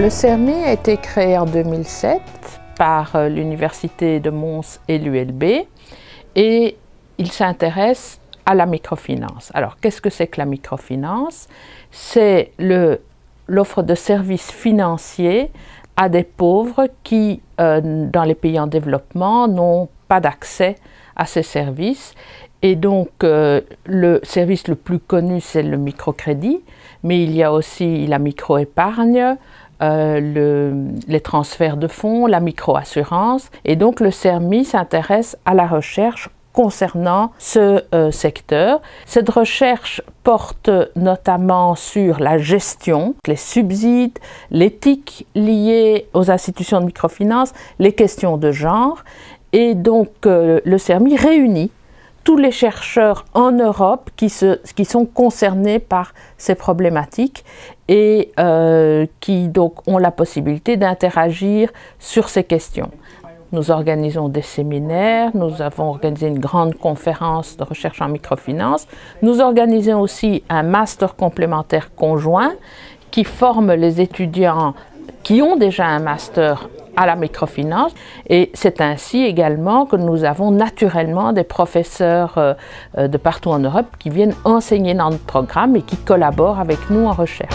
Le CERMI a été créé en 2007 par l'Université de Mons et l'ULB et il s'intéresse à la microfinance. Alors, qu'est-ce que c'est que la microfinance? C'est l'offre de services financiers à des pauvres qui, dans les pays en développement, n'ont pas d'accès à ces services. Et donc, le service le plus connu, c'est le microcrédit, mais il y a aussi la micro-épargne, les transferts de fonds, la micro-assurance. Et donc, le CERMI s'intéresse à la recherche concernant ce secteur. Cette recherche porte notamment sur la gestion, les subsides, l'éthique liée aux institutions de microfinance, les questions de genre. Et donc, le CERMI réunit tous les chercheurs en Europe qui sont concernés par ces problématiques et qui donc ont la possibilité d'interagir sur ces questions. Nous organisons des séminaires, nous avons organisé une grande conférence de recherche en microfinance. Nous organisons aussi un master complémentaire conjoint qui forme les étudiants qui ont déjà un master à la microfinance. Et c'est ainsi également que nous avons naturellement des professeurs de partout en Europe qui viennent enseigner dans notre programme et qui collaborent avec nous en recherche.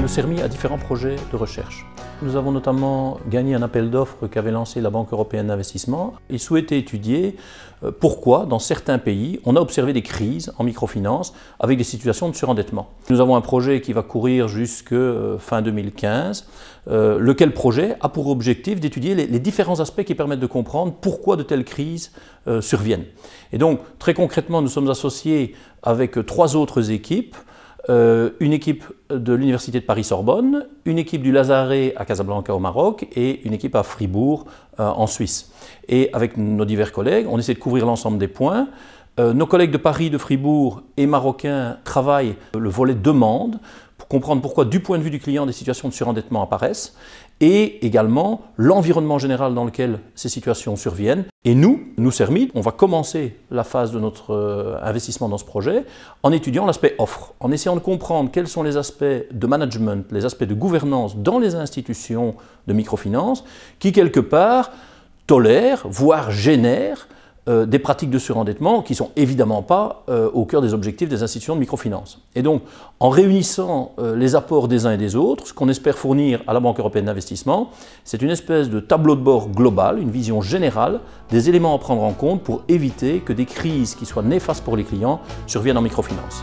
Le CERMI a différents projets de recherche. Nous avons notamment gagné un appel d'offres qu'avait lancé la Banque européenne d'investissement. Ils souhaitaient étudier pourquoi, dans certains pays, on a observé des crises en microfinance avec des situations de surendettement. Nous avons un projet qui va courir jusque fin 2015, lequel projet a pour objectif d'étudier les différents aspects qui permettent de comprendre pourquoi de telles crises surviennent. Et donc, très concrètement, nous sommes associés avec 3 autres équipes. Une équipe de l'Université de Paris-Sorbonne, une équipe du Lazaret à Casablanca au Maroc et une équipe à Fribourg en Suisse. Et avec nos divers collègues, on essaie de couvrir l'ensemble des points. Nos collègues de Paris, de Fribourg et marocains travaillent le volet demande pour comprendre pourquoi, du point de vue du client, des situations de surendettement apparaissent et également l'environnement général dans lequel ces situations surviennent. Et nous, CERMI, on va commencer la phase de notre investissement dans ce projet en étudiant l'aspect offre, en essayant de comprendre quels sont les aspects de management, les aspects de gouvernance dans les institutions de microfinance qui, quelque part, tolèrent, voire génèrent des pratiques de surendettement qui ne sont évidemment pas au cœur des objectifs des institutions de microfinance. Et donc, en réunissant les apports des uns et des autres, ce qu'on espère fournir à la Banque européenne d'investissement, c'est une espèce de tableau de bord global, une vision générale des éléments à prendre en compte pour éviter que des crises qui soient néfastes pour les clients surviennent en microfinance.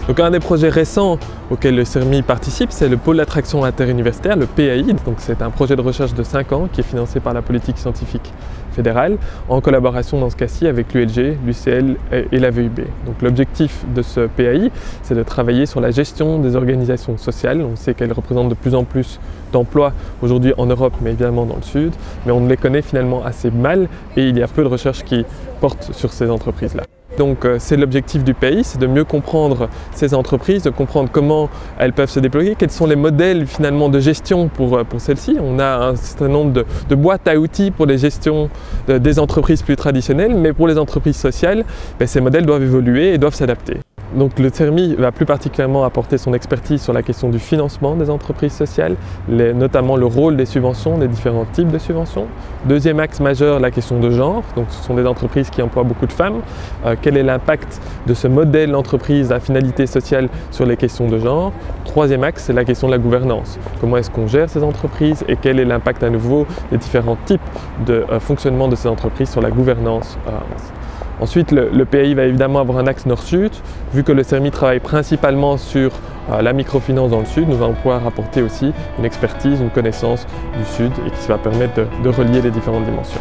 Donc un des projets récents auxquels le CERMI participe, c'est le pôle d'attraction interuniversitaire, le PAI. Donc c'est un projet de recherche de 5 ans qui est financé par la politique scientifique fédérale en collaboration dans ce cas-ci avec l'ULG, l'UCL et la VUB. Donc l'objectif de ce PAI, c'est de travailler sur la gestion des organisations sociales. On sait qu'elles représentent de plus en plus d'emplois aujourd'hui en Europe, mais évidemment dans le Sud, mais on les connaît finalement assez mal et il y a peu de recherches qui portent sur ces entreprises-là. Donc c'est l'objectif du pays, c'est de mieux comprendre ces entreprises, de comprendre comment elles peuvent se déployer, quels sont les modèles finalement de gestion pour celles-ci. On a un certain nombre de boîtes à outils pour les gestions des entreprises plus traditionnelles, mais pour les entreprises sociales, ces modèles doivent évoluer et doivent s'adapter. Donc le CERMI va plus particulièrement apporter son expertise sur la question du financement des entreprises sociales, notamment le rôle des subventions, des différents types de subventions. Deuxième axe majeur, la question de genre. Donc ce sont des entreprises qui emploient beaucoup de femmes. Quel est l'impact de ce modèle d'entreprise à finalité sociale sur les questions de genre? Troisième axe, c'est la question de la gouvernance. Comment est-ce qu'on gère ces entreprises et quel est l'impact à nouveau des différents types de fonctionnement de ces entreprises sur la gouvernance? Ensuite, le PAI va évidemment avoir un axe nord-sud. Vu que le CERMI travaille principalement sur la microfinance dans le sud, nous allons pouvoir apporter aussi une expertise, une connaissance du sud et qui va permettre de relier les différentes dimensions.